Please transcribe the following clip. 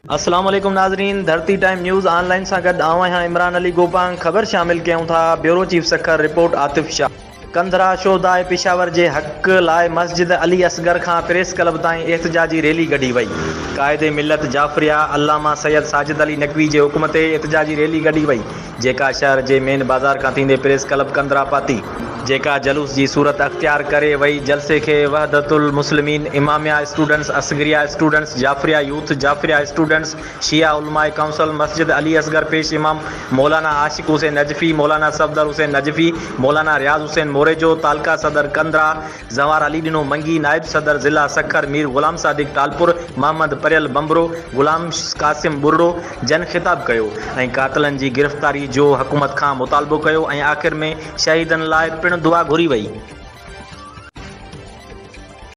अस्सलाम वालेकुम नाज़रीन, धरती टाइम न्यूज़ ऑनलाइन सां गॾु आवां इमरान अली गोपांग। ख़बर शामिल कयूं था। Bureau chief Sukkur report Atif Shah. कंदरा शोधाए पेशावर जे हक़ लाइ मस्जिद अली असगर खां प्रेस क्लब ताईं एहतजाजी रैली कढी वई। कायदे मिलत जाफरिया अल्लामा सैयद साजिद अली नकवी जे हुक्म ते एहतजाजी रैली कढी वई, जेका शहर जे मेन बाज़ार खां थींदे प्रेस क्लब कंदरा पाती, जेका जलूस जी सूरत अख्तियार करे वई। जलसे के Wahdatul Muslimeen, Imamia students, Asgharia students, Jafaria youth, Jafaria students, Shia Ulema council, मस्जिद अली असगर पेश इमाम मौलाना आशिक हुसैन नजफी, मौलाना सफदर हुसैन नजफी, मौलाना रियाज हुसैन मोरेजो, तालका सदर कंदरा जवार अली डिनो मंगी, नायब सदर ज़िला सखर मीर गुलाम सादिक टालपुर, मोहम्मद परियल बम्बरो, गुलाम कासिम बुर्रो जन ख़िताब कयो ऐं कातिलनि जी गिरफ़्तारी जो हुकूमत खां मुतालबो कयो ऐं आख़िर में शहीदनि लाइ पिण दुआ घुरी वई।